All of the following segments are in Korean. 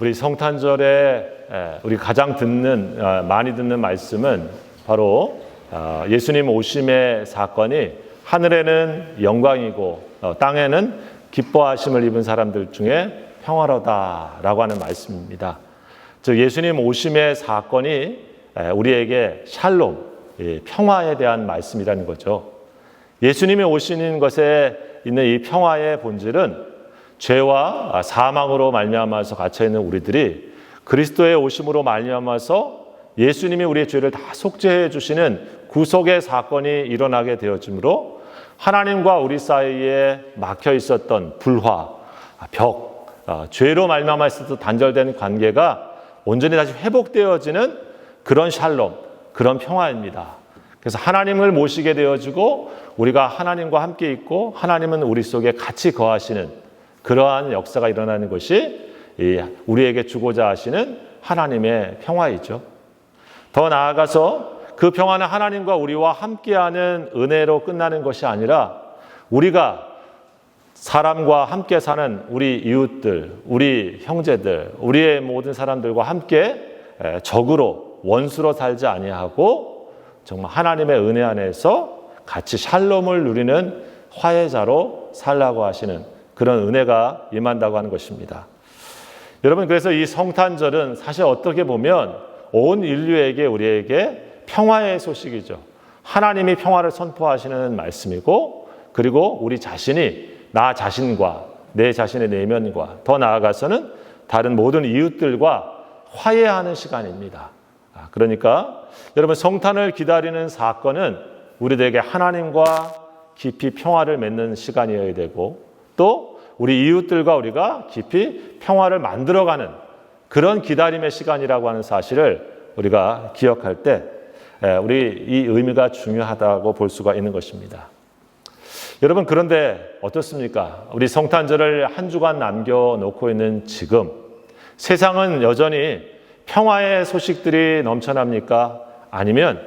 우리 성탄절에 우리 가장 많이 듣는 말씀은 바로 예수님 오심의 사건이 하늘에는 영광이고 땅에는 기뻐하심을 입은 사람들 중에 평화로다라고 하는 말씀입니다. 즉 예수님 오심의 사건이 우리에게 샬롬, 평화에 대한 말씀이라는 거죠. 예수님이 오시는 것에 있는 이 평화의 본질은 죄와 사망으로 말미암아서 갇혀있는 우리들이 그리스도의 오심으로 말미암아서 예수님이 우리의 죄를 다 속죄해 주시는 구속의 사건이 일어나게 되어지므로 하나님과 우리 사이에 막혀 있었던 불화, 벽, 죄로 말미암아 있어서 단절된 관계가 온전히 다시 회복되어지는 그런 샬롬, 그런 평화입니다. 그래서 하나님을 모시게 되어지고 우리가 하나님과 함께 있고 하나님은 우리 속에 같이 거하시는 그러한 역사가 일어나는 것이 우리에게 주고자 하시는 하나님의 평화이죠. 더 나아가서 그 평화는 하나님과 우리와 함께하는 은혜로 끝나는 것이 아니라 우리가 사람과 함께 사는 우리 이웃들, 우리 형제들, 우리의 모든 사람들과 함께 적으로 원수로 살지 아니하고 정말 하나님의 은혜 안에서 같이 샬롬을 누리는 화해자로 살라고 하시는 그런 은혜가 임한다고 하는 것입니다. 여러분, 그래서 이 성탄절은 사실 어떻게 보면 온 인류에게 우리에게 평화의 소식이죠. 하나님이 평화를 선포하시는 말씀이고, 그리고 우리 자신이 나 자신과 내 자신의 내면과 더 나아가서는 다른 모든 이웃들과 화해하는 시간입니다. 그러니까 여러분, 성탄을 기다리는 사건은 우리들에게 하나님과 깊이 평화를 맺는 시간이어야 되고, 또 우리 이웃들과 우리가 깊이 평화를 만들어가는 그런 기다림의 시간이라고 하는 사실을 우리가 기억할 때 우리 이 의미가 중요하다고 볼 수가 있는 것입니다. 여러분, 그런데 어떻습니까? 우리 성탄절을 한 주간 남겨놓고 있는 지금 세상은 여전히 평화의 소식들이 넘쳐납니까? 아니면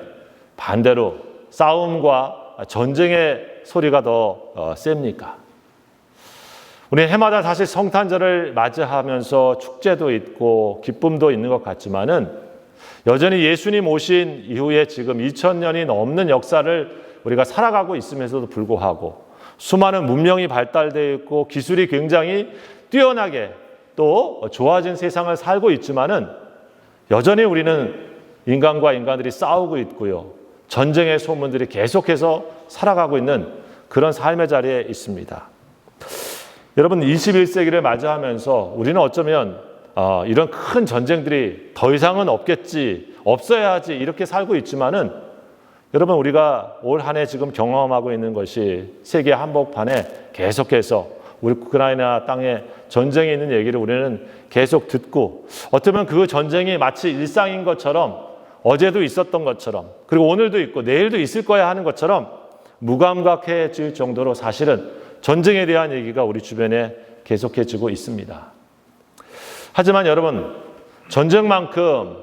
반대로 싸움과 전쟁의 소리가 더 셉니까? 우리 해마다 사실 성탄절을 맞이하면서 축제도 있고 기쁨도 있는 것 같지만은 여전히 예수님 오신 이후에 지금 2000년이 넘는 역사를 우리가 살아가고 있으면서도 불구하고 수많은 문명이 발달되어 있고 기술이 굉장히 뛰어나게 또 좋아진 세상을 살고 있지만은 여전히 우리는 인간과 인간들이 싸우고 있고요. 전쟁의 소문들이 계속해서 살아가고 있는 그런 삶의 자리에 있습니다. 여러분, 21세기를 맞이하면서 우리는 어쩌면 이런 큰 전쟁들이 더 이상은 없겠지, 없어야지 이렇게 살고 있지만은 여러분, 우리가 올 한 해 지금 경험하고 있는 것이 세계 한복판에 계속해서 우리 우크라이나 땅에 전쟁이 있는 얘기를 우리는 계속 듣고 어쩌면 그 전쟁이 마치 일상인 것처럼 어제도 있었던 것처럼 그리고 오늘도 있고 내일도 있을 거야 하는 것처럼 무감각해질 정도로 사실은 전쟁에 대한 얘기가 우리 주변에 계속해지고 있습니다. 하지만 여러분, 전쟁만큼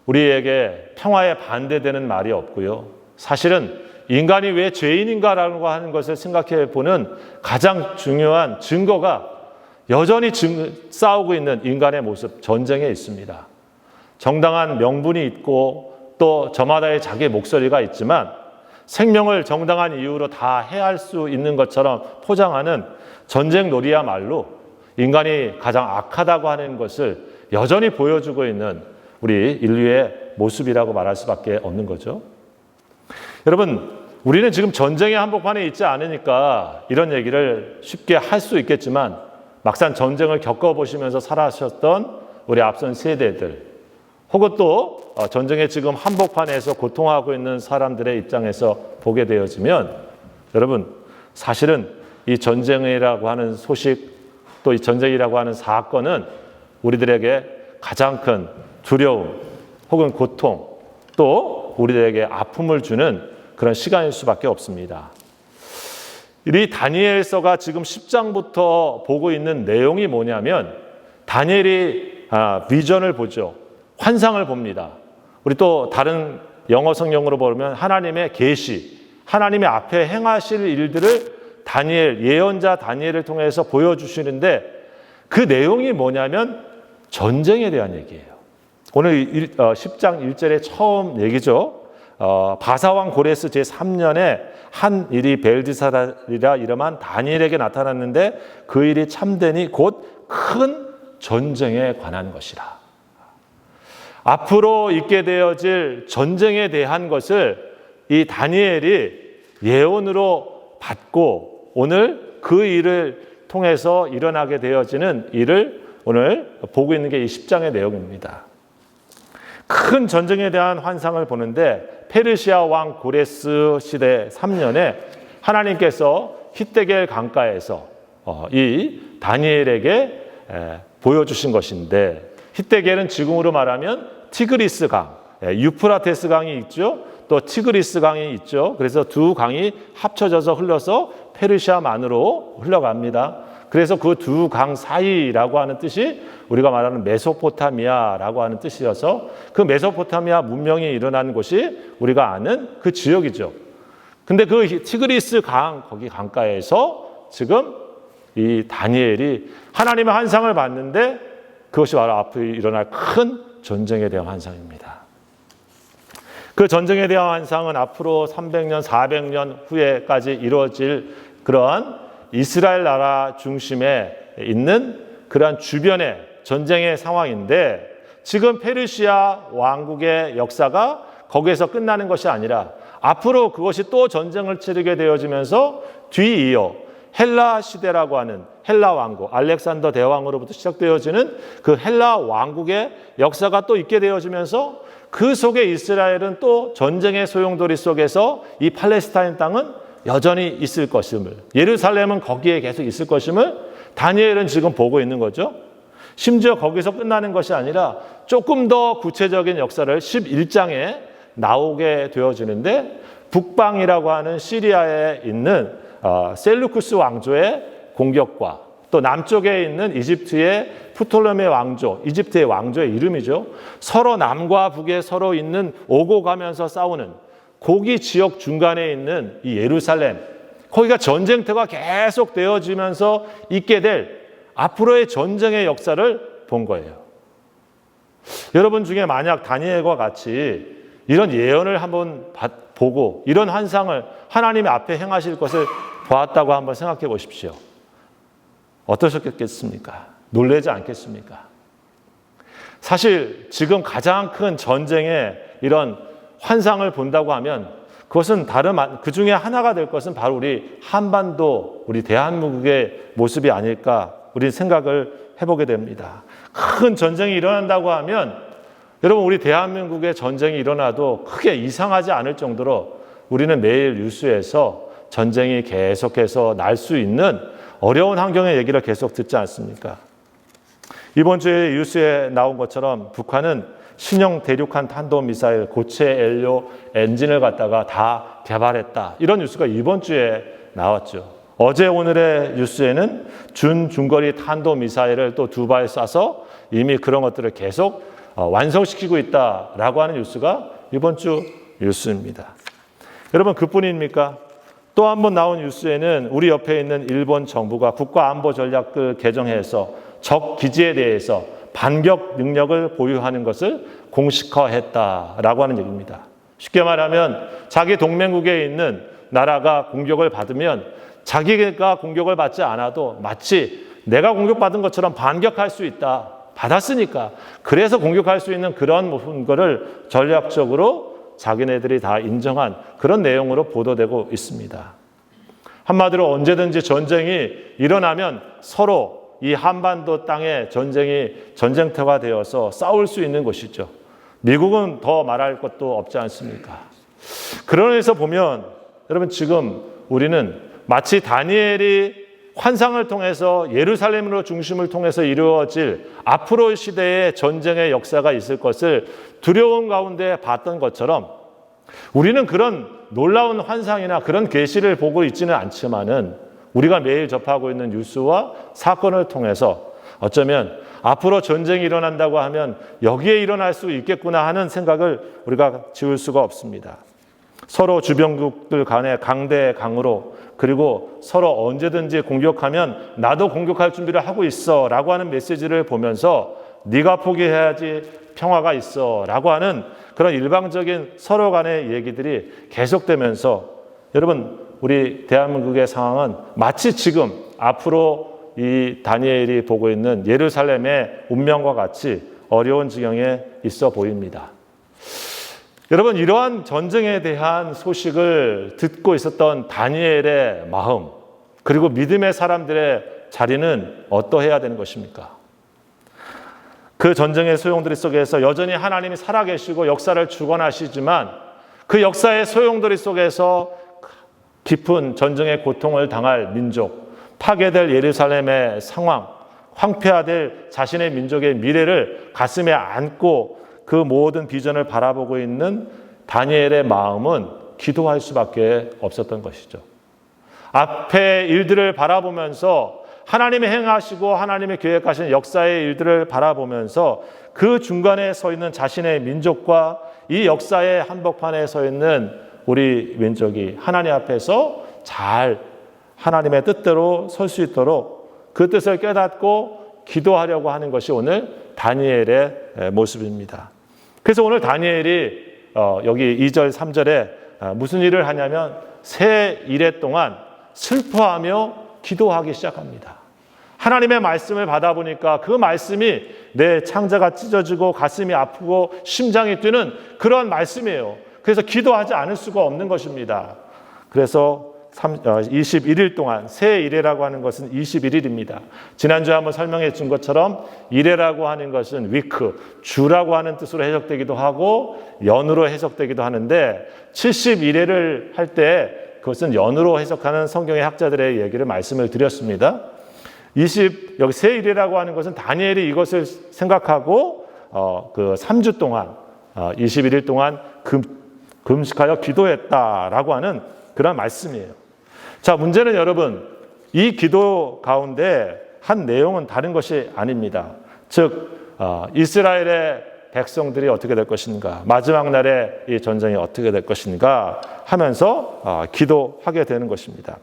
우리에게 평화에 반대되는 말이 없고요. 사실은 인간이 왜 죄인인가라고 하는 것을 생각해 보는 가장 중요한 증거가 여전히 싸우고 있는 인간의 모습, 전쟁에 있습니다. 정당한 명분이 있고 또 저마다의 자기의 목소리가 있지만 생명을 정당한 이유로 다 해할 수 있는 것처럼 포장하는 전쟁 놀이야말로 인간이 가장 악하다고 하는 것을 여전히 보여주고 있는 우리 인류의 모습이라고 말할 수밖에 없는 거죠. 여러분, 우리는 지금 전쟁의 한복판에 있지 않으니까 이런 얘기를 쉽게 할 수 있겠지만 막상 전쟁을 겪어보시면서 살아셨던 우리 앞선 세대들 혹은 또 전쟁의 지금 한복판에서 고통하고 있는 사람들의 입장에서 보게 되어지면 여러분, 사실은 이 전쟁이라고 하는 소식 또 이 전쟁이라고 하는 사건은 우리들에게 가장 큰 두려움 혹은 고통 또 우리들에게 아픔을 주는 그런 시간일 수밖에 없습니다. 이 다니엘서가 지금 10장부터 보고 있는 내용이 뭐냐면 다니엘이 비전을 보죠. 환상을 봅니다. 우리 또 다른 영어 성경으로 보면 하나님의 계시, 하나님의 앞에 행하실 일들을 예언자 다니엘을 통해서 보여주시는데 그 내용이 뭐냐면 전쟁에 대한 얘기예요. 오늘 10장 1절의 처음 얘기죠. 바사왕 고레스 제3년에 한 일이 벨드사달이라 이름한 다니엘에게 나타났는데 그 일이 참되니 곧 큰 전쟁에 관한 것이라. 앞으로 있게 되어질 전쟁에 대한 것을 이 다니엘이 예언으로 받고 오늘 그 일을 통해서 일어나게 되어지는 일을 오늘 보고 있는 게 이 10장의 내용입니다. 큰 전쟁에 대한 환상을 보는데 페르시아 왕 고레스 시대 3년에 하나님께서 히데겔 강가에서 이 다니엘에게 보여주신 것인데 히데겔은 지금으로 말하면 티그리스 강, 유프라테스 강이 있죠. 또 티그리스 강이 있죠. 그래서 두 강이 합쳐져서 흘러서 페르시아만으로 흘러갑니다. 그래서 그 두 강 사이라고 하는 뜻이 우리가 말하는 메소포타미아라고 하는 뜻이어서 그 메소포타미아 문명이 일어난 곳이 우리가 아는 그 지역이죠. 근데 그 티그리스 강 거기 강가에서 지금 이 다니엘이 하나님의 환상을 봤는데 그것이 바로 앞으로 일어날 큰 전쟁에 대한 환상입니다. 그 전쟁에 대한 환상은 앞으로 300년, 400년 후에까지 이루어질 그러한 이스라엘 나라 중심에 있는 그러한 주변의 전쟁의 상황인데 지금 페르시아 왕국의 역사가 거기에서 끝나는 것이 아니라 앞으로 그것이 또 전쟁을 치르게 되어지면서 뒤이어 헬라 시대라고 하는 헬라 왕국, 알렉산더 대왕으로부터 시작되어지는 그 헬라 왕국의 역사가 또 있게 되어지면서 그 속에 이스라엘은 또 전쟁의 소용돌이 속에서 이 팔레스타인 땅은 여전히 있을 것임을, 예루살렘은 거기에 계속 있을 것임을 다니엘은 지금 보고 있는 거죠. 심지어 거기서 끝나는 것이 아니라 조금 더 구체적인 역사를 11장에 나오게 되어지는데 북방이라고 하는 시리아에 있는 셀루쿠스 왕조의 공격과 또 남쪽에 있는 이집트의 프톨레미 왕조, 이집트의 왕조의 이름이죠. 서로 남과 북에 서로 있는 오고 가면서 싸우는 거기 지역 중간에 있는 이 예루살렘, 거기가 전쟁터가 계속 되어지면서 있게 될 앞으로의 전쟁의 역사를 본 거예요. 여러분 중에 만약 다니엘과 같이 이런 예언을 한번 보고 이런 환상을 하나님의 앞에 행하실 것을 보았다고 한번 생각해 보십시오. 어떠셨겠습니까? 놀라지 않겠습니까? 사실 지금 가장 큰 전쟁의 이런 환상을 본다고 하면 그것은 그 중에 하나가 될 것은 바로 우리 한반도, 우리 대한민국의 모습이 아닐까 우리 생각을 해보게 됩니다. 큰 전쟁이 일어난다고 하면 여러분 우리 대한민국의 전쟁이 일어나도 크게 이상하지 않을 정도로 우리는 매일 뉴스에서 전쟁이 계속해서 날 수 있는 어려운 환경의 얘기를 계속 듣지 않습니까? 이번 주에 뉴스에 나온 것처럼 북한은 신형 대륙간 탄도미사일 고체 연료 엔진을 갖다가 다 개발했다. 이런 뉴스가 이번 주에 나왔죠. 어제 오늘의 뉴스에는 중거리 탄도미사일을 또 두 발 쏴서 이미 그런 것들을 계속 완성시키고 있다라고 하는 뉴스가 이번 주 뉴스입니다. 여러분 그뿐입니까? 또 한 번 나온 뉴스에는 우리 옆에 있는 일본 정부가 국가안보전략을 개정해서 적 기지에 대해서 반격 능력을 보유하는 것을 공식화했다라고 하는 얘기입니다. 쉽게 말하면 자기 동맹국에 있는 나라가 공격을 받으면 자기가 공격을 받지 않아도 마치 내가 공격받은 것처럼 반격할 수 있다. 받았으니까. 그래서 공격할 수 있는 그런 거를 전략적으로 자기네들이 다 인정한 그런 내용으로 보도되고 있습니다. 한마디로 언제든지 전쟁이 일어나면 서로 이 한반도 땅에 전쟁터가 되어서 싸울 수 있는 것이죠. 미국은 더 말할 것도 없지 않습니까? 그런 의미에서 보면 여러분 지금 우리는 마치 다니엘이 환상을 통해서 예루살렘으로 중심을 통해서 이루어질 앞으로 시대의 전쟁의 역사가 있을 것을 두려움 가운데 봤던 것처럼 우리는 그런 놀라운 환상이나 그런 계시를 보고 있지는 않지만은 우리가 매일 접하고 있는 뉴스와 사건을 통해서 어쩌면 앞으로 전쟁이 일어난다고 하면 여기에 일어날 수 있겠구나 하는 생각을 우리가 지울 수가 없습니다. 서로 주변국들 간의 강대강으로 그리고 서로 언제든지 공격하면 나도 공격할 준비를 하고 있어 라고 하는 메시지를 보면서 네가 포기해야지 평화가 있어 라고 하는 그런 일방적인 서로 간의 얘기들이 계속되면서 여러분 우리 대한민국의 상황은 마치 지금 앞으로 이 다니엘이 보고 있는 예루살렘의 운명과 같이 어려운 지경에 있어 보입니다. 여러분 이러한 전쟁에 대한 소식을 듣고 있었던 다니엘의 마음 그리고 믿음의 사람들의 자리는 어떠해야 되는 것입니까? 그 전쟁의 소용돌이 속에서 여전히 하나님이 살아계시고 역사를 주관하시지만 그 역사의 소용돌이 속에서 깊은 전쟁의 고통을 당할 민족, 파괴될 예루살렘의 상황, 황폐화될 자신의 민족의 미래를 가슴에 안고 그 모든 비전을 바라보고 있는 다니엘의 마음은 기도할 수밖에 없었던 것이죠. 앞의 일들을 바라보면서 하나님이 행하시고 하나님이 계획하신 역사의 일들을 바라보면서 그 중간에 서 있는 자신의 민족과 이 역사의 한복판에 서 있는 우리 민족이 하나님 앞에서 잘 하나님의 뜻대로 설 수 있도록 그 뜻을 깨닫고 기도하려고 하는 것이 오늘 다니엘의 모습입니다. 그래서 오늘 다니엘이 여기 2절 3절에 무슨 일을 하냐면 새 이래 동안 슬퍼하며 기도하기 시작합니다. 하나님의 말씀을 받아보니까 그 말씀이 내 창자가 찢어지고 가슴이 아프고 심장이 뛰는 그런 말씀이에요. 그래서 기도하지 않을 수가 없는 것입니다. 그래서 21일 동안 새 이래라고 하는 것은 21일입니다. 지난주에 한번 설명해 준 것처럼 이래라고 하는 것은 위크, 주라고 하는 뜻으로 해석되기도 하고 연으로 해석되기도 하는데 71일을 할 때 그것은 연으로 해석하는 성경의 학자들의 얘기를 말씀을 드렸습니다. 여기 새 일이라고 하는 것은 다니엘이 이것을 생각하고 그 3주 동안 21일 동안 금식하여 기도했다라고 하는 그런 말씀이에요. 자, 문제는 여러분 이 기도 가운데 한 내용은 다른 것이 아닙니다. 즉 이스라엘의 백성들이 어떻게 될 것인가, 마지막 날에 이 전쟁이 어떻게 될 것인가 하면서 기도하게 되는 것입니다.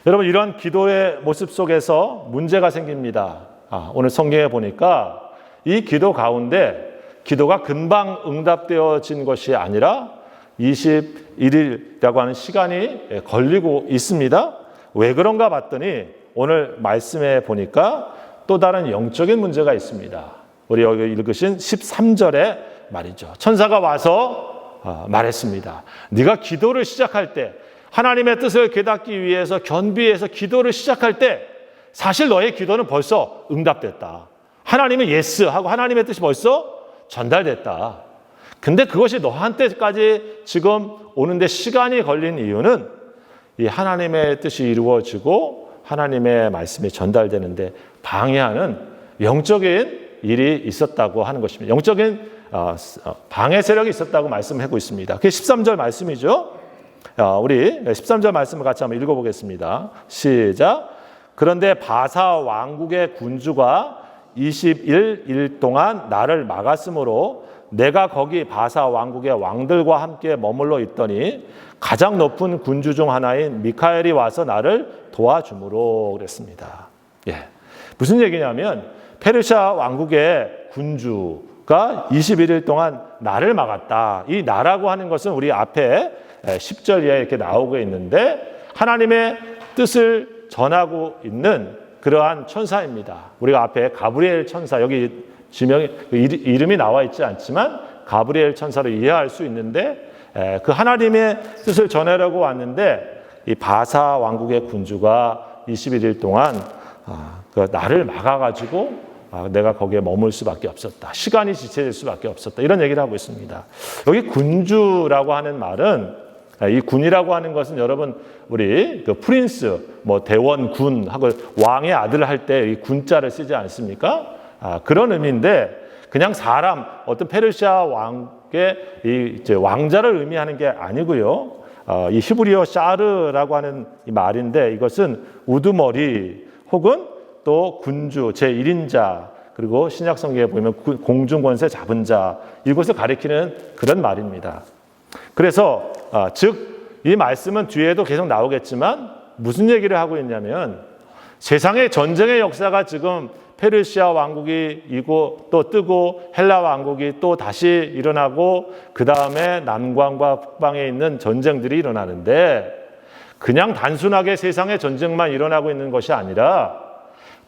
여러분 이런 기도의 모습 속에서 문제가 생깁니다. 오늘 성경에 보니까 이 기도 가운데 기도가 금방 응답되어진 것이 아니라 21일이라고 하는 시간이 걸리고 있습니다. 왜 그런가 봤더니 오늘 말씀에 보니까 또 다른 영적인 문제가 있습니다. 우리 여기 읽으신 13절에 말이죠. 천사가 와서 말했습니다. 네가 기도를 시작할 때 하나님의 뜻을 깨닫기 위해서 겸비해서 기도를 시작할 때 사실 너의 기도는 벌써 응답됐다. 하나님은 예스 하고 하나님의 뜻이 벌써 전달됐다. 근데 그것이 너한테까지 지금 오는데 시간이 걸린 이유는 이 하나님의 뜻이 이루어지고 하나님의 말씀이 전달되는데 방해하는 영적인 일이 있었다고 하는 것입니다. 영적인 방해 세력이 있었다고 말씀하고 있습니다. 그게 13절 말씀이죠. 우리 13절 말씀을 같이 한번 읽어보겠습니다. 시작. 그런데 바사 왕국의 군주가 21일 동안 나를 막았으므로 내가 거기 바사 왕국의 왕들과 함께 머물러 있더니 가장 높은 군주 중 하나인 미카엘이 와서 나를 도와주므로 그랬습니다. 무슨 얘기냐면 페르시아 왕국의 군주가 21일 동안 나를 막았다. 이 나라고 하는 것은 우리 앞에 10절 이하에 이렇게 나오고 있는데 하나님의 뜻을 전하고 있는 그러한 천사입니다. 우리가 앞에 가브리엘 천사, 여기 이름이 나와 있지 않지만 가브리엘 천사로 이해할 수 있는데 그 하나님의 뜻을 전하려고 왔는데 이 바사 왕국의 군주가 21일 동안 나를 막아가지고 내가 거기에 머물 수밖에 없었다. 시간이 지체될 수밖에 없었다. 이런 얘기를 하고 있습니다. 여기 군주라고 하는 말은 이 군이라고 하는 것은 여러분 우리 그 프린스, 대원군 하고 왕의 아들을 할 때 이 군자를 쓰지 않습니까? 그런 의미인데 그냥 사람 어떤 페르시아 왕의 이제 왕자를 의미하는 게 아니고요. 이 히브리어 샤르라고 하는 이 말인데 이것은 우두머리 혹은 또 군주 제1인자 그리고 신약 성경에 보면 공중 권세 잡은 자 이것을 가리키는 그런 말입니다. 그래서 즉 이 말씀은 뒤에도 계속 나오겠지만 무슨 얘기를 하고 있냐면 세상의 전쟁의 역사가 지금 페르시아 왕국이 또 뜨고 헬라 왕국이 또 다시 일어나고 그 다음에 남방과 북방에 있는 전쟁들이 일어나는데 그냥 단순하게 세상의 전쟁만 일어나고 있는 것이 아니라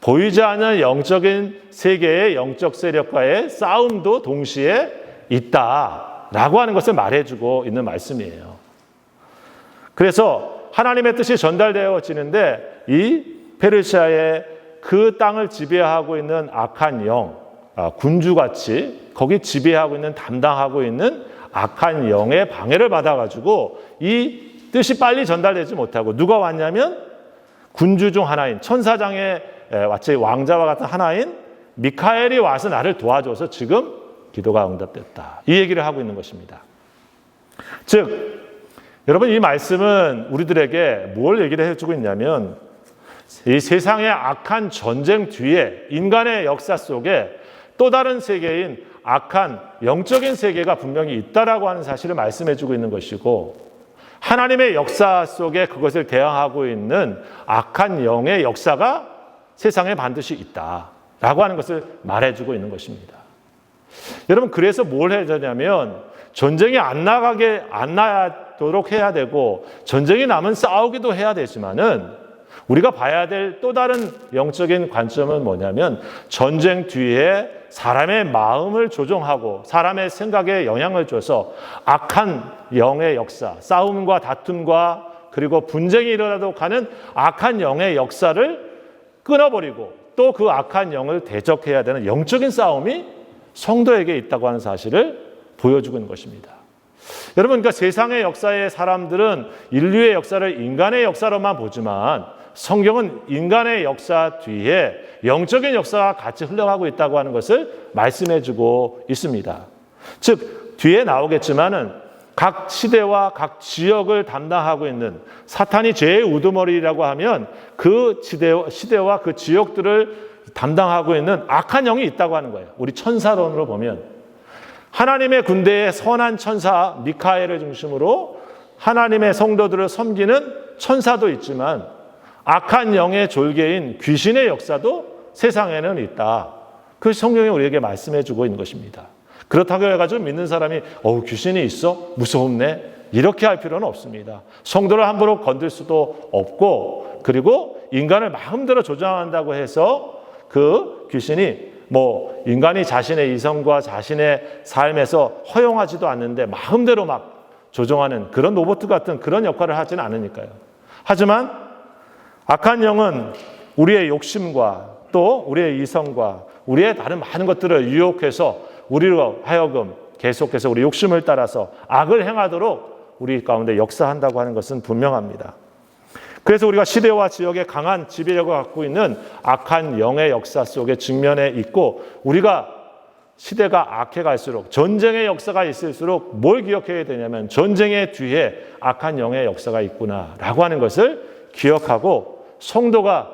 보이지 않는 영적인 세계의 영적 세력과의 싸움도 동시에 있다라고 하는 것을 말해주고 있는 말씀이에요. 그래서 하나님의 뜻이 전달되어지는데 이 페르시아의 그 땅을 지배하고 있는 악한 영, 군주같이 거기 지배하고 있는 담당하고 있는 악한 영의 방해를 받아가지고 이 뜻이 빨리 전달되지 못하고 누가 왔냐면 군주 중 하나인 천사장의 마치 왕자와 같은 하나인 미카엘이 와서 나를 도와줘서 지금 기도가 응답됐다. 이 얘기를 하고 있는 것입니다. 즉 여러분 이 말씀은 우리들에게 뭘 얘기를 해주고 있냐면 이 세상의 악한 전쟁 뒤에 인간의 역사 속에 또 다른 세계인 악한 영적인 세계가 분명히 있다라고 하는 사실을 말씀해주고 있는 것이고 하나님의 역사 속에 그것을 대항하고 있는 악한 영의 역사가 세상에 반드시 있다라고 하는 것을 말해주고 있는 것입니다. 여러분 그래서 뭘 해야 되냐면 전쟁이 안 나도록 해야 되고 전쟁이 나면 싸우기도 해야 되지만은 우리가 봐야 될 또 다른 영적인 관점은 뭐냐면 전쟁 뒤에 사람의 마음을 조종하고 사람의 생각에 영향을 줘서 악한 영의 역사, 싸움과 다툼과 그리고 분쟁이 일어나도록 하는 악한 영의 역사를 끊어버리고 또 그 악한 영을 대적해야 되는 영적인 싸움이 성도에게 있다고 하는 사실을 보여주고 있는 것입니다. 여러분, 그러니까 세상의 역사의 사람들은 인류의 역사를 인간의 역사로만 보지만 성경은 인간의 역사 뒤에 영적인 역사가 같이 흘러가고 있다고 하는 것을 말씀해주고 있습니다. 즉 뒤에 나오겠지만은 각 시대와 각 지역을 담당하고 있는 사탄이 죄의 우두머리라고 하면 그 시대와 그 지역들을 담당하고 있는 악한 영이 있다고 하는 거예요. 우리 천사론으로 보면 하나님의 군대의 선한 천사 미카엘을 중심으로 하나님의 성도들을 섬기는 천사도 있지만 악한 영의 졸개인 귀신의 역사도 세상에는 있다. 그 성경이 우리에게 말씀해주고 있는 것입니다. 그렇다고 해가지고 믿는 사람이 귀신이 있어? 무섭네? 이렇게 할 필요는 없습니다. 성도를 함부로 건들 수도 없고 그리고 인간을 마음대로 조장한다고 해서 그 귀신이 인간이 자신의 이성과 자신의 삶에서 허용하지도 않는데 마음대로 막 조종하는 그런 로봇 같은 그런 역할을 하지는 않으니까요. 하지만 악한 영은 우리의 욕심과 또 우리의 이성과 우리의 다른 많은 것들을 유혹해서 우리로 하여금 계속해서 우리 욕심을 따라서 악을 행하도록 우리 가운데 역사한다고 하는 것은 분명합니다. 그래서 우리가 시대와 지역에 강한 지배력을 갖고 있는 악한 영의 역사 속에 직면해 있고 우리가 시대가 악해갈수록 전쟁의 역사가 있을수록 뭘 기억해야 되냐면 전쟁의 뒤에 악한 영의 역사가 있구나라고 하는 것을 기억하고 성도가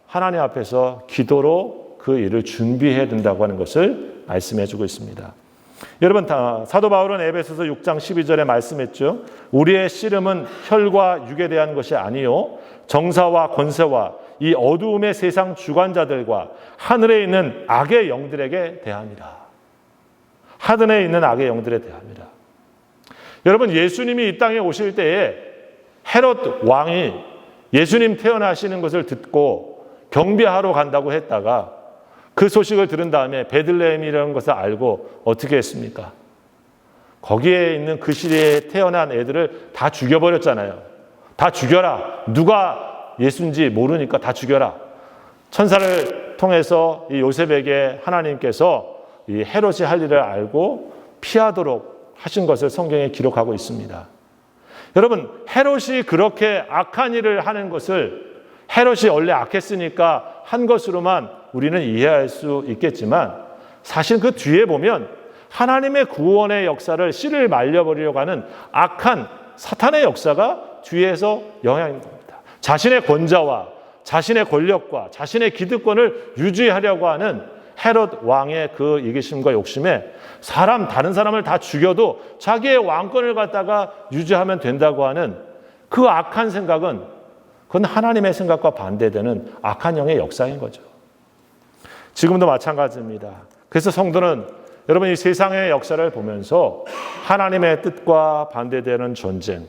하나님 앞에서 기도로 그 일을 준비해야 된다고 하는 것을 말씀해주고 있습니다. 여러분, 사도 바울은 에베소서 6장 12절에 말씀했죠. 우리의 씨름은 혈과 육에 대한 것이 아니요 정사와 권세와 이 어두움의 세상 주관자들과 하늘에 있는 악의 영들에게 대함이라. 하늘에 있는 악의 영들에 대함이라. 여러분, 예수님이 이 땅에 오실 때에 헤롯 왕이 예수님 태어나시는 것을 듣고 경배하러 간다고 했다가 그 소식을 들은 다음에 베들레헴이라는 것을 알고 어떻게 했습니까? 거기에 있는 그 시대에 태어난 애들을 다 죽여버렸잖아요. 다 죽여라. 누가 예수인지 모르니까 다 죽여라. 천사를 통해서 이 요셉에게 하나님께서 이 헤롯이 할 일을 알고 피하도록 하신 것을 성경에 기록하고 있습니다. 여러분, 헤롯이 그렇게 악한 일을 하는 것을 헤롯이 원래 악했으니까 한 것으로만 우리는 이해할 수 있겠지만 사실 그 뒤에 보면 하나님의 구원의 역사를 씨를 말려버리려고 하는 악한 사탄의 역사가 뒤에서 영향인 겁니다. 자신의 권자와 자신의 권력과 자신의 기득권을 유지하려고 하는 헤롯 왕의 그 이기심과 욕심에 다른 사람을 다 죽여도 자기의 왕권을 갖다가 유지하면 된다고 하는 그 악한 생각은 그건 하나님의 생각과 반대되는 악한 영의 역사인 거죠. 지금도 마찬가지입니다. 그래서 성도는 여러분 이 세상의 역사를 보면서 하나님의 뜻과 반대되는 전쟁,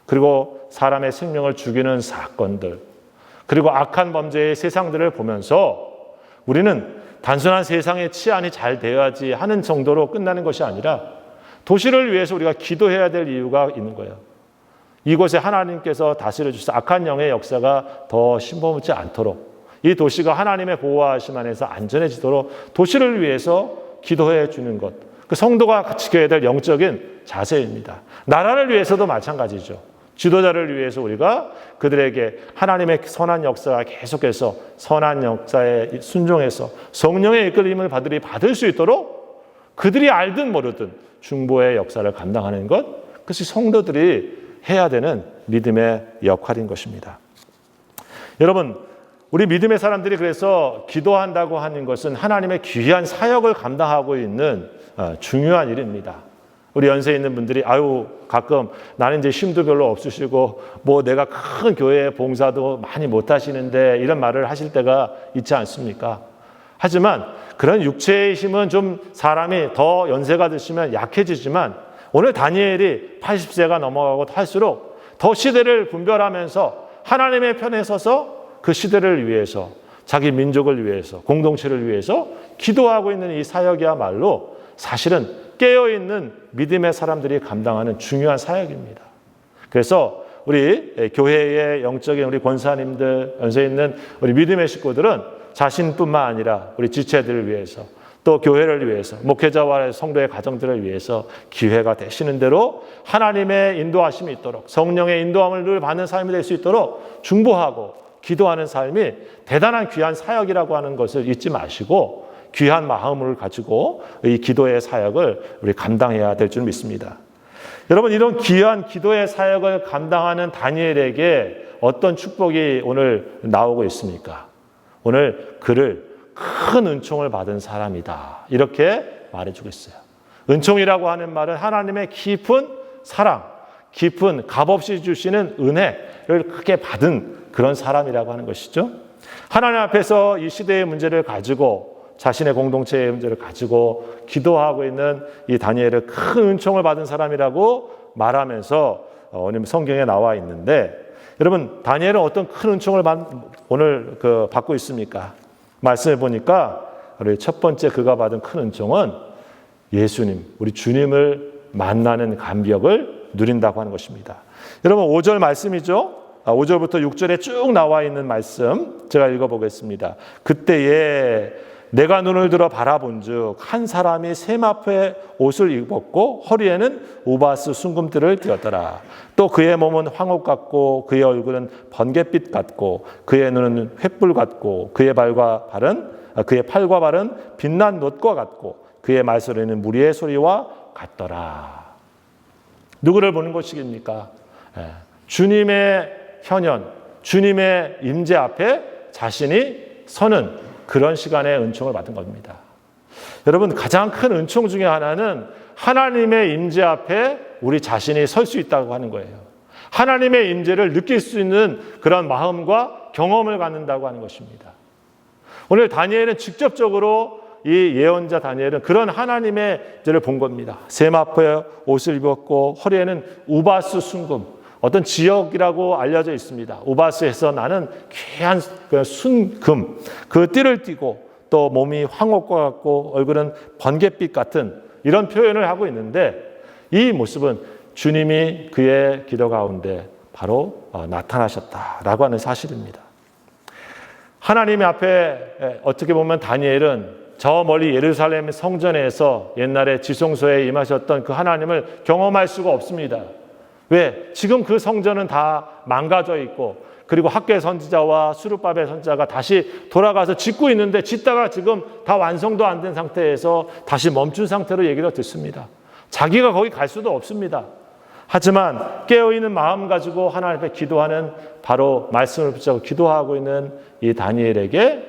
그리고 사람의 생명을 죽이는 사건들, 그리고 악한 범죄의 세상들을 보면서 우리는 단순한 세상의 치안이 잘 되어야지 하는 정도로 끝나는 것이 아니라 도시를 위해서 우리가 기도해야 될 이유가 있는 거예요. 이곳에 하나님께서 다스려 주셔서 악한 영의 역사가 더 침범하지 않도록, 이 도시가 하나님의 보호하심 안에서 안전해지도록 도시를 위해서 기도해 주는 것, 그 성도가 지켜야 될 영적인 자세입니다. 나라를 위해서도 마찬가지죠. 지도자를 위해서 우리가 그들에게 하나님의 선한 역사가 계속해서 선한 역사에 순종해서 성령의 이끌림을 받을 수 있도록 그들이 알든 모르든 중보의 역사를 감당하는 것, 그것이 성도들이 해야 되는 믿음의 역할인 것입니다. 여러분, 우리 믿음의 사람들이 그래서 기도한다고 하는 것은 하나님의 귀한 사역을 감당하고 있는 중요한 일입니다. 우리 연세에 있는 분들이 가끔 나는 이제 힘도 별로 없으시고 뭐 내가 큰 교회 봉사도 많이 못 하시는데 이런 말을 하실 때가 있지 않습니까? 하지만 그런 육체의 힘은 좀 사람이 더 연세가 드시면 약해지지만 오늘 다니엘이 80세가 넘어가고 할수록 더 시대를 분별하면서 하나님의 편에 서서 그 시대를 위해서, 자기 민족을 위해서, 공동체를 위해서 기도하고 있는 이 사역이야말로 사실은 깨어있는 믿음의 사람들이 감당하는 중요한 사역입니다. 그래서 우리 교회의 영적인 우리 권사님들, 연세 있는 우리 믿음의 식구들은 자신뿐만 아니라 우리 지체들을 위해서, 또 교회를 위해서, 목회자와 성도의 가정들을 위해서 기회가 되시는 대로 하나님의 인도하심이 있도록, 성령의 인도함을 늘 받는 삶이 될 수 있도록 중보하고 기도하는 삶이 대단한 귀한 사역이라고 하는 것을 잊지 마시고 귀한 마음을 가지고 이 기도의 사역을 우리 감당해야 될 줄 믿습니다. 여러분, 이런 귀한 기도의 사역을 감당하는 다니엘에게 어떤 축복이 오늘 나오고 있습니까? 오늘 그를 큰 은총을 받은 사람이다, 이렇게 말해주고 있어요. 은총이라고 하는 말은 하나님의 깊은 사랑, 깊은 값없이 주시는 은혜를 크게 받은 그런 사람이라고 하는 것이죠. 하나님 앞에서 이 시대의 문제를 가지고, 자신의 공동체의 문제를 가지고 기도하고 있는 이 다니엘을 큰 은총을 받은 사람이라고 말하면서 오늘 성경에 나와 있는데, 여러분, 다니엘은 어떤 큰 은총을 오늘 받고 있습니까? 말씀해 보니까 우리 첫 번째 그가 받은 큰 은총은 예수님, 우리 주님을 만나는 감격을 누린다고 하는 것입니다. 여러분, 5절 말씀이죠. 5절부터 6절에 쭉 나와 있는 말씀 제가 읽어보겠습니다. 그때에 내가 눈을 들어 바라본즉 한 사람이 세마포의 옷을 입었고 허리에는 우바스 순금들을 띠었더라. 또 그의 몸은 황옥 같고 그의 얼굴은 번갯빛 같고 그의 눈은 횃불 같고 그의 팔과 발은 빛난 놋과 같고 그의 말소리는 무리의 소리와 같더라. 누구를 보는 것이겠습니까? 주님의 현현, 주님의 임재 앞에 자신이 서는 그런 시간에 은총을 받은 겁니다. 여러분, 가장 큰 은총 중에 하나는 하나님의 임재 앞에 우리 자신이 설 수 있다고 하는 거예요. 하나님의 임재를 느낄 수 있는 그런 마음과 경험을 갖는다고 하는 것입니다. 오늘 다니엘은 직접적으로 이 예언자 다니엘은 그런 하나님의 임재를 본 겁니다. 세마포의 옷을 입었고 허리에는 우바스 순금, 어떤 지역이라고 알려져 있습니다. 우바스에서 나는 귀한 순금, 그 띠를 띠고 또 몸이 황옥과 같고 얼굴은 번갯빛 같은 이런 표현을 하고 있는데, 이 모습은 주님이 그의 기도 가운데 바로 나타나셨다라고 하는 사실입니다. 하나님 앞에 어떻게 보면 다니엘은 저 멀리 예루살렘 성전에서 옛날에 지성소에 임하셨던 그 하나님을 경험할 수가 없습니다. 왜? 지금 그 성전은 다 망가져 있고, 그리고 학계 선지자와 수르바벨 선지자가 다시 돌아가서 짓고 있는데 짓다가 지금 다 완성도 안 된 상태에서 다시 멈춘 상태로 얘기를 듣습니다. 자기가 거기 갈 수도 없습니다. 하지만 깨어있는 마음 가지고 하나님 앞에 기도하는, 바로 말씀을 붙잡고 기도하고 있는 이 다니엘에게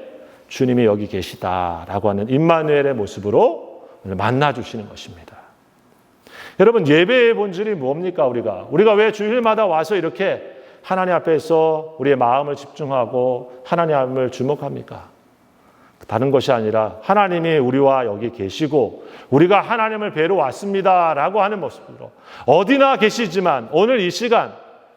주님이 여기 계시다라고 하는 임마누엘의 모습으로 만나주시는 것입니다. 여러분, 예배의 본질이 뭡니까? 우리가 왜 주일마다 와서 이렇게 하나님 앞에서 우리의 마음을 집중하고 하나님을 주목합니까? 다른 것이 아니라 하나님이 우리와 여기 계시고 우리가 하나님을 뵈러 왔습니다라고 하는 모습으로 어디나 계시지만 오늘 이 시간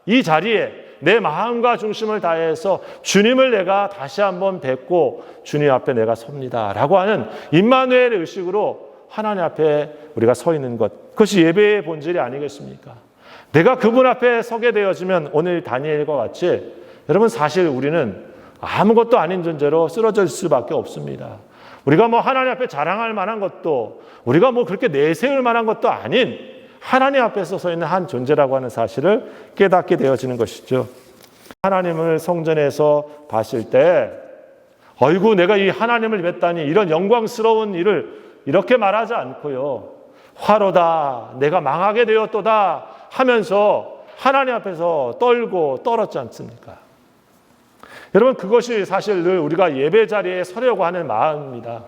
이 자리에 내 마음과 중심을 다해서 주님을 내가 다시 한번 뵙고 주님 앞에 내가 섭니다라고 하는 임마누엘의 의식으로 하나님 앞에 우리가 서 있는 것, 그것이 예배의 본질이 아니겠습니까? 내가 그분 앞에 서게 되어지면 오늘 다니엘과 같이 여러분 사실 우리는 아무것도 아닌 존재로 쓰러질 수밖에 없습니다. 우리가 뭐 하나님 앞에 자랑할 만한 것도 우리가 뭐 그렇게 내세울 만한 것도 아닌 하나님 앞에서 서 있는 한 존재라고 하는 사실을 깨닫게 되어지는 것이죠. 하나님을 성전에서 봤을 때 어이구 내가 이 하나님을 뵙다니 이런 영광스러운 일을 이렇게 말하지 않고요. 화로다 내가 망하게 되었도다 하면서 하나님 앞에서 떨고 떨었지 않습니까? 여러분 그것이 사실 늘 우리가 예배 자리에 서려고 하는 마음입니다.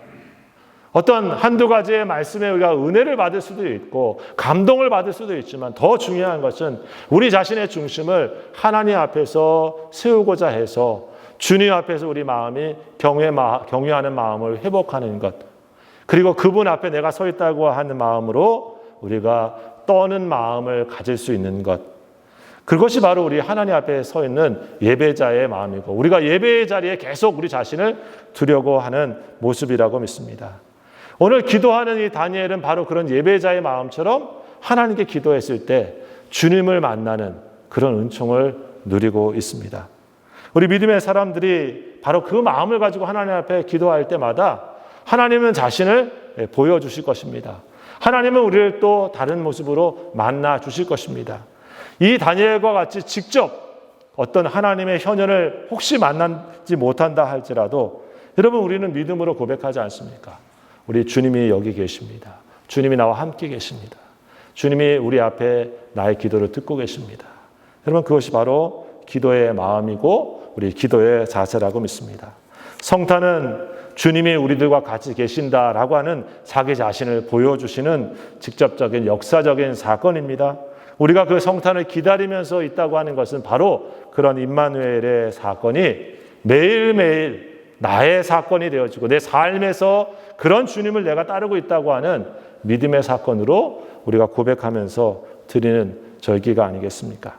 어떤 한두 가지의 말씀에 우리가 은혜를 받을 수도 있고 감동을 받을 수도 있지만 더 중요한 것은 우리 자신의 중심을 하나님 앞에서 세우고자 해서 주님 앞에서 우리 마음이 경외하는 마음을 회복하는 것, 그리고 그분 앞에 내가 서 있다고 하는 마음으로 우리가 떠는 마음을 가질 수 있는 것, 그것이 바로 우리 하나님 앞에 서 있는 예배자의 마음이고 우리가 예배의 자리에 계속 우리 자신을 두려고 하는 모습이라고 믿습니다. 오늘 기도하는 이 다니엘은 바로 그런 예배자의 마음처럼 하나님께 기도했을 때 주님을 만나는 그런 은총을 누리고 있습니다. 우리 믿음의 사람들이 바로 그 마음을 가지고 하나님 앞에 기도할 때마다 하나님은 자신을 보여주실 것입니다. 하나님은 우리를 또 다른 모습으로 만나 주실 것입니다. 이 다니엘과 같이 직접 어떤 하나님의 현현을 혹시 만나지 못한다 할지라도 여러분 우리는 믿음으로 고백하지 않습니까? 우리 주님이 여기 계십니다. 주님이 나와 함께 계십니다. 주님이 우리 앞에 나의 기도를 듣고 계십니다. 여러분 그것이 바로 기도의 마음이고 우리 기도의 자세라고 믿습니다. 성탄은 주님이 우리들과 같이 계신다라고 하는 자기 자신을 보여주시는 직접적인 역사적인 사건입니다. 우리가 그 성탄을 기다리면서 있다고 하는 것은 바로 그런 임마누엘의 사건이 매일매일 나의 사건이 되어지고 내 삶에서 그런 주님을 내가 따르고 있다고 하는 믿음의 사건으로 우리가 고백하면서 드리는 절기가 아니겠습니까?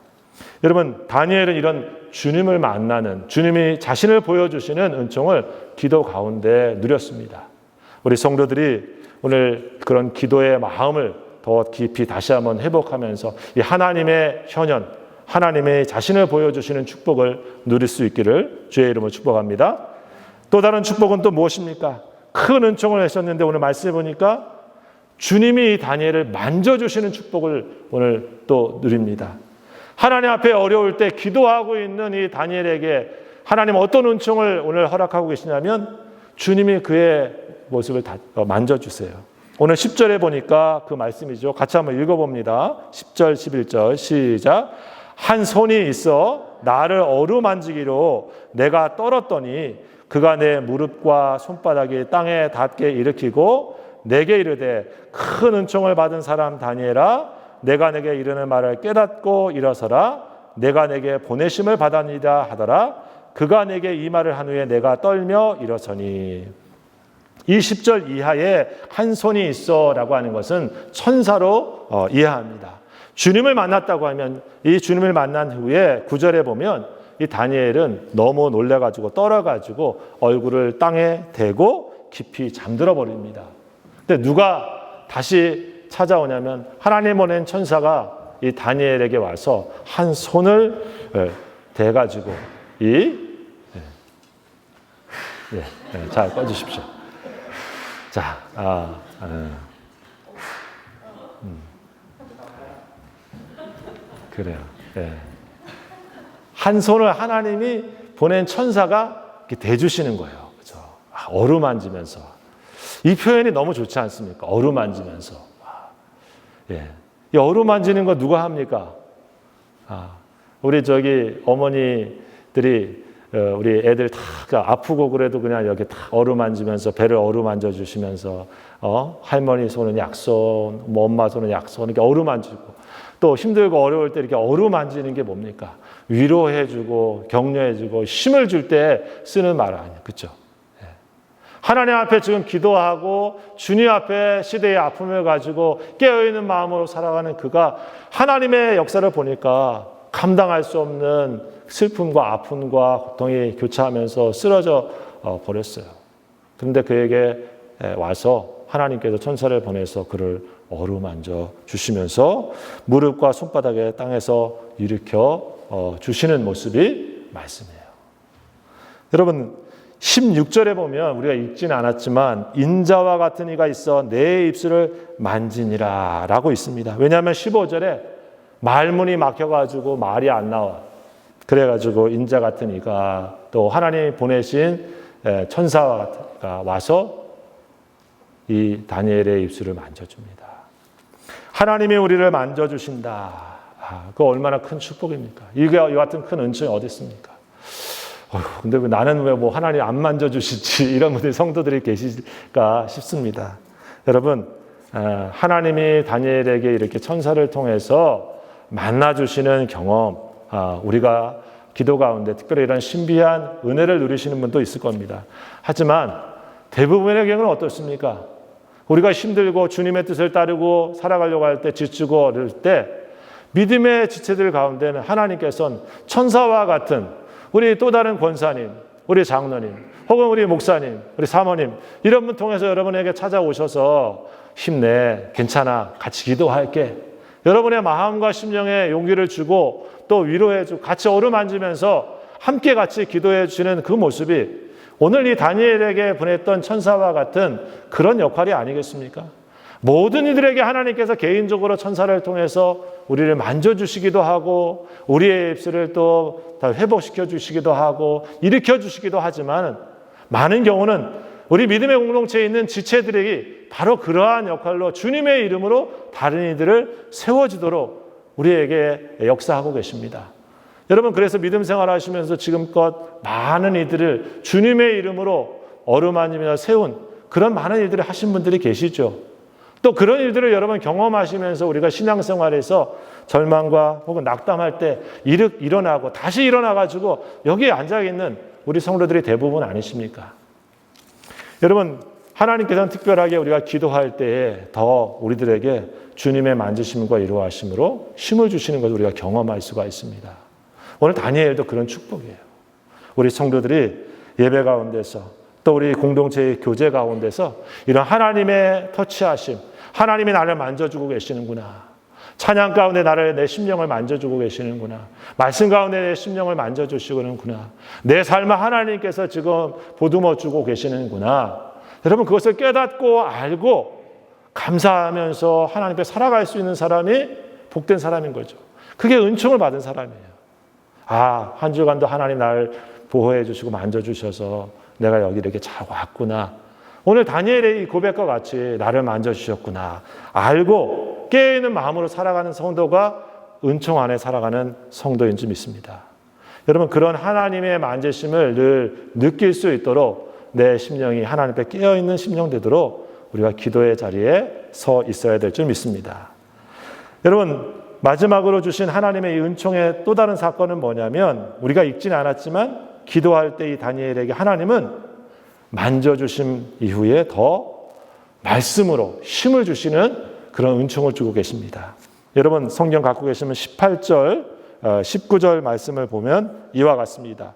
여러분 다니엘은 이런 주님을 만나는 주님이 자신을 보여주시는 은총을 기도 가운데 누렸습니다. 우리 성도들이 오늘 그런 기도의 마음을 더 깊이 다시 한번 회복하면서 이 하나님의 현현, 하나님의 자신을 보여주시는 축복을 누릴 수 있기를 주의 이름으로 축복합니다. 또 다른 축복은 또 무엇입니까? 큰 은총을 하셨는데 오늘 말씀해 보니까 주님이 이 다니엘을 만져주시는 축복을 오늘 또 누립니다. 하나님 앞에 어려울 때 기도하고 있는 이 다니엘에게 하나님 어떤 은총을 오늘 허락하고 계시냐면 주님이 그의 모습을 만져주세요. 오늘 10절에 보니까 그 말씀이죠. 같이 한번 읽어봅니다. 10절 11절 시작. 한 손이 있어 나를 어루만지기로 내가 떨었더니 그가 내 무릎과 손바닥이 땅에 닿게 일으키고 내게 이르되 큰 은총을 받은 사람 다니엘아 내가 내게 이르는 말을 깨닫고 일어서라 내가 내게 보내심을 받았니다 하더라 그가 내게 이 말을 한 후에 내가 떨며 일어서니. 이 10절 이하에 한 손이 있어 라고 하는 것은 천사로 이해합니다. 주님을 만났다고 하면 이 주님을 만난 후에 9절에 보면 이 다니엘은 너무 놀래가지고 떨어가지고 얼굴을 땅에 대고 깊이 잠들어 버립니다. 근데 누가 다시 찾아오냐면 하나님 보낸 천사가 이 다니엘에게 와서 한 손을 대가지고 자 꺼주십시오. 자, 그래요. 네. 한 손을 하나님이 보낸 천사가 이렇게 대주시는 거예요. 그죠? 어루만지면서. 이 표현이 너무 좋지 않습니까? 어루만지면서. 예. 이 어루만지는 거 누가 합니까? 우리 어머니들이 우리 애들 다 아프고 그래도 그냥 이렇게 다 어루만지면서 배를 어루만져 주시면서 할머니 손은 약손, 뭐 엄마 손은 약손 이렇게 어루만지고 또 힘들고 어려울 때 이렇게 어루만지는 게 뭡니까? 위로해주고 격려해주고 힘을 줄 때 쓰는 말 아니에요, 그렇죠? 하나님 앞에 지금 기도하고 주님 앞에 시대의 아픔을 가지고 깨어있는 마음으로 살아가는 그가 하나님의 역사를 보니까 감당할 수 없는 슬픔과 아픔과 고통이 교차하면서 쓰러져 버렸어요. 그런데 그에게 와서 하나님께서 천사를 보내서 그를 어루만져 주시면서 무릎과 손바닥에 땅에서 일으켜 주시는 모습이 말씀이에요. 여러분 16절에 보면 우리가 읽지는 않았지만 인자와 같은 이가 있어 내 입술을 만지니라 라고 있습니다. 왜냐하면 15절에 말문이 막혀가지고 말이 안 나와. 그래가지고 인자 같은 이가 또 하나님이 보내신 천사와 같은 이가 와서 이 다니엘의 입술을 만져줍니다. 하나님이 우리를 만져주신다. 그거 얼마나 큰 축복입니까? 이 같은 큰 은총이 어디 있습니까? 근데 나는 왜 뭐 하나님 안 만져주시지? 이런 분들 성도들이 계실까 싶습니다. 여러분, 하나님이 다니엘에게 이렇게 천사를 통해서 만나주시는 경험, 우리가 기도 가운데 특별히 이런 신비한 은혜를 누리시는 분도 있을 겁니다. 하지만 대부분의 경우는 어떻습니까? 우리가 힘들고 주님의 뜻을 따르고 살아가려고 할 때 지치고 어릴 때 믿음의 지체들 가운데는 하나님께서는 천사와 같은 우리 또 다른 권사님, 우리 장로님, 혹은 우리 목사님, 우리 사모님 이런 분 통해서 여러분에게 찾아오셔서 힘내, 괜찮아, 같이 기도할게. 여러분의 마음과 심령에 용기를 주고 또 위로해 주고 같이 어루만지면서 함께 같이 기도해 주시는 그 모습이 오늘 이 다니엘에게 보냈던 천사와 같은 그런 역할이 아니겠습니까? 모든 이들에게 하나님께서 개인적으로 천사를 통해서 우리를 만져주시기도 하고 우리의 입술을 또 다 회복시켜 주시기도 하고 일으켜 주시기도 하지만 많은 경우는 우리 믿음의 공동체에 있는 지체들에게 바로 그러한 역할로 주님의 이름으로 다른 이들을 세워지도록 우리에게 역사하고 계십니다. 여러분 그래서 믿음 생활하시면서 지금껏 많은 이들을 주님의 이름으로 어루만지며 세운 그런 많은 일들을 하신 분들이 계시죠. 또 그런 일들을 여러분 경험하시면서 우리가 신앙생활에서 절망과 혹은 낙담할 때 일어나고 다시 일어나가지고 여기에 앉아있는 우리 성도들이 대부분 아니십니까? 여러분 하나님께서는 특별하게 우리가 기도할 때에 더 우리들에게 주님의 만지심과 이루하심으로 힘을 주시는 것을 우리가 경험할 수가 있습니다. 오늘 다니엘도 그런 축복이에요. 우리 성도들이 예배 가운데서 또 우리 공동체의 교제 가운데서 이런 하나님의 터치하심, 하나님이 나를 만져주고 계시는구나. 찬양 가운데 내 심령을 만져주고 계시는구나. 말씀 가운데 내 심령을 만져주시는구나. 내 삶을 하나님께서 지금 보듬어주고 계시는구나. 여러분 그것을 깨닫고 알고 감사하면서 하나님 앞에 살아갈 수 있는 사람이 복된 사람인 거죠. 그게 은총을 받은 사람이에요. 한 주간도 하나님 나를 보호해 주시고 만져주셔서 내가 여기 이렇게 잘 왔구나. 오늘 다니엘의 이 고백과 같이 나를 만져주셨구나. 알고 깨어있는 마음으로 살아가는 성도가 은총 안에 살아가는 성도인 줄 믿습니다. 여러분 그런 하나님의 만지심을 늘 느낄 수 있도록 내 심령이 하나님 앞에 깨어있는 심령 되도록 우리가 기도의 자리에 서 있어야 될 줄 믿습니다. 여러분 마지막으로 주신 하나님의 이 은총의 또 다른 사건은 뭐냐면 우리가 읽지는 않았지만 기도할 때 이 다니엘에게 하나님은 만져주심 이후에 더 말씀으로 힘을 주시는 그런 은총을 주고 계십니다. 여러분 성경 갖고 계시면 18절, 19절 말씀을 보면 이와 같습니다.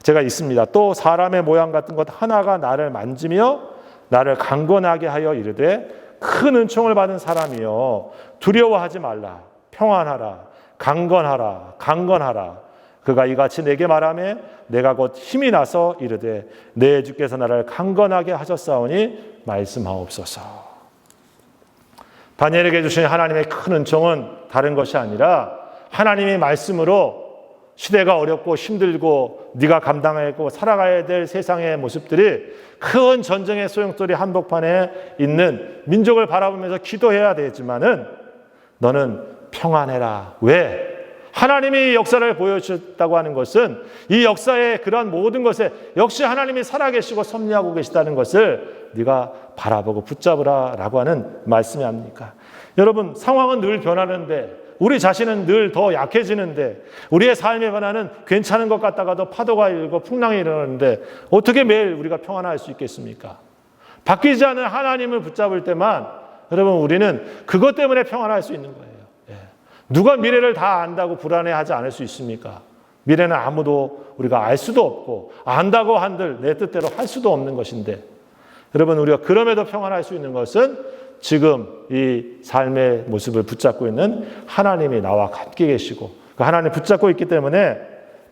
제가 있습니다. 또 사람의 모양 같은 것 하나가 나를 만지며 나를 강건하게 하여 이르되 큰 은총을 받은 사람이여 두려워하지 말라. 평안하라. 강건하라. 그가 이같이 내게 말하며 내가 곧 힘이 나서 이르되 내 주께서 나를 강건하게 하셨사오니 말씀하옵소서. 다니엘에게 주신 하나님의 큰 은총은 다른 것이 아니라 하나님의 말씀으로 시대가 어렵고 힘들고 네가 감당하고 살아가야 될 세상의 모습들이 큰 전쟁의 소용돌이 한복판에 있는 민족을 바라보면서 기도해야 되지만은 너는 평안해라. 왜? 하나님이 역사를 보여주셨다고 하는 것은 이 역사의 그런 모든 것에 역시 하나님이 살아계시고 섭리하고 계시다는 것을 네가 바라보고 붙잡으라 라고 하는 말씀이 아닙니까? 여러분 상황은 늘 변하는데 우리 자신은 늘 더 약해지는데 우리의 삶의 변화는 괜찮은 것 같다가도 파도가 일고 풍랑이 일어나는데 어떻게 매일 우리가 평안할 수 있겠습니까? 바뀌지 않는 하나님을 붙잡을 때만 여러분 우리는 그것 때문에 평안할 수 있는 거예요. 누가 미래를 다 안다고 불안해하지 않을 수 있습니까? 미래는 아무도 우리가 알 수도 없고 안다고 한들 내 뜻대로 할 수도 없는 것인데 여러분 우리가 그럼에도 평안할 수 있는 것은 지금 이 삶의 모습을 붙잡고 있는 하나님이 나와 함께 계시고 그 하나님 붙잡고 있기 때문에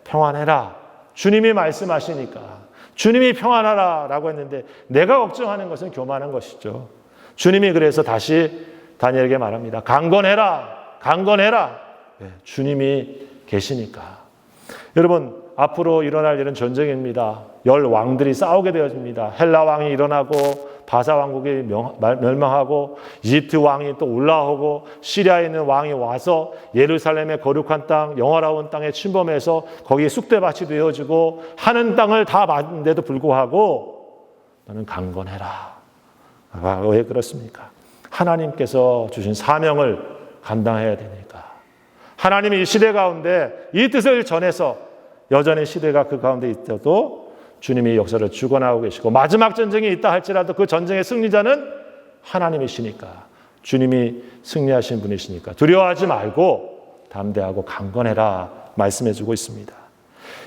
평안해라. 주님이 말씀하시니까 주님이 평안하라 라고 했는데 내가 걱정하는 것은 교만한 것이죠. 주님이 그래서 다시 다니엘에게 말합니다. 강건해라. 강건해라. 주님이 계시니까. 여러분 앞으로 일어날 일은 전쟁입니다. 10왕들이 싸우게 되어집니다. 헬라 왕이 일어나고 바사 왕국이 멸망하고 이집트 왕이 또 올라오고 시리아에 있는 왕이 와서 예루살렘의 거룩한 땅 영화로운 땅에 침범해서 거기에 쑥대밭이 되어지고 하는 땅을 다 받는데도 불구하고 너는 강건해라. 왜 그렇습니까? 하나님께서 주신 사명을 감당해야 되니까. 하나님이 이 시대 가운데 이 뜻을 전해서 여전히 시대가 그 가운데 있어도 주님이 역사를 주관하고 계시고 마지막 전쟁이 있다 할지라도 그 전쟁의 승리자는 하나님이시니까 주님이 승리하신 분이시니까 두려워하지 말고 담대하고 강건해라 말씀해주고 있습니다.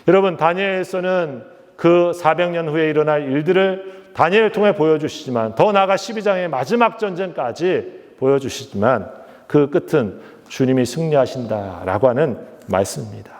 여러분 다니엘서는 그 400년 후에 일어날 일들을 다니엘을 통해 보여주시지만 더 나아가 12장의 마지막 전쟁까지 보여주시지만 그 끝은 주님이 승리하신다라고 하는 말씀입니다.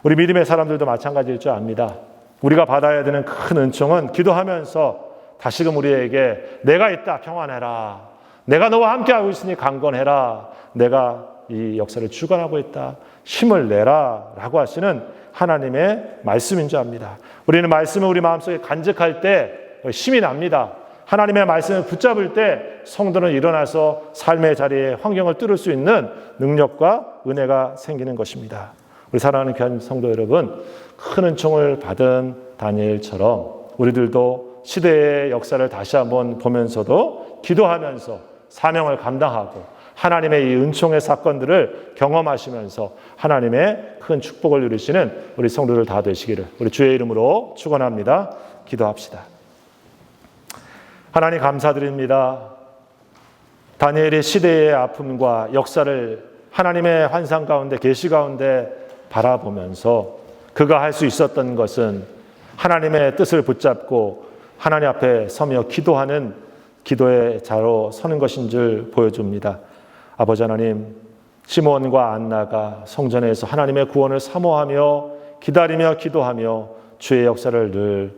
우리 믿음의 사람들도 마찬가지일 줄 압니다. 우리가 받아야 되는 큰 은총은 기도하면서 다시금 우리에게 내가 있다 평안해라. 내가 너와 함께하고 있으니 강건해라. 내가 이 역사를 주관하고 있다. 힘을 내라 라고 하시는 하나님의 말씀인 줄 압니다. 우리는 말씀을 우리 마음속에 간직할 때 힘이 납니다. 하나님의 말씀을 붙잡을 때 성도는 일어나서 삶의 자리에 환경을 뚫을 수 있는 능력과 은혜가 생기는 것입니다. 우리 사랑하는 귀한 성도 여러분, 큰 은총을 받은 다니엘처럼 우리들도 시대의 역사를 다시 한번 보면서도 기도하면서 사명을 감당하고 하나님의 이 은총의 사건들을 경험하시면서 하나님의 큰 축복을 누리시는 우리 성도들 다 되시기를 우리 주의 이름으로 축원합니다. 기도합시다. 하나님 감사드립니다. 다니엘의 시대의 아픔과 역사를 하나님의 환상 가운데 계시 가운데 바라보면서 그가 할 수 있었던 것은 하나님의 뜻을 붙잡고 하나님 앞에 서며 기도하는 기도의 자로 서는 것인 줄 보여줍니다. 아버지 하나님, 시므온과 안나가 성전에서 하나님의 구원을 사모하며 기다리며 기도하며 주의 역사를 늘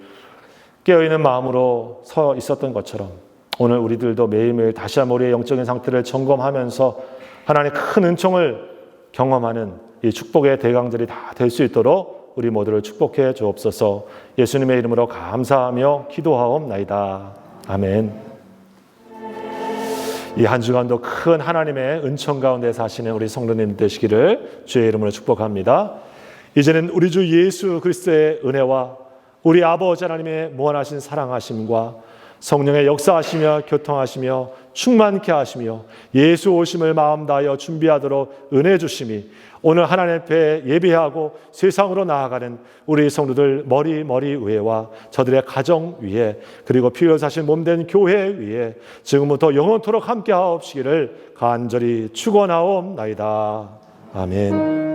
깨어있는 마음으로 서 있었던 것처럼 오늘 우리들도 매일매일 다시 한번 우리의 영적인 상태를 점검하면서 하나님의 큰 은총을 경험하는 이 축복의 대강들이 다 될 수 있도록 우리 모두를 축복해 주옵소서. 예수님의 이름으로 감사하며 기도하옵나이다. 아멘. 이 한 주간도 큰 하나님의 은총 가운데 사시는 우리 성도님 되시기를 주의 이름으로 축복합니다. 이제는 우리 주 예수 그리스도의 은혜와 우리 아버지 하나님의 무한하신 사랑하심과 성령의 역사하시며 교통하시며 충만케 하시며 예수 오심을 마음 다하여 준비하도록 은혜 주심이 오늘 하나님 앞에 예배하고 세상으로 나아가는 우리 성도들 머리 위에와 저들의 가정 위에 그리고 피 흘려 사신 몸된 교회 위에 지금부터 영원토록 함께 하옵시기를 간절히 축원하옵나이다. 아멘.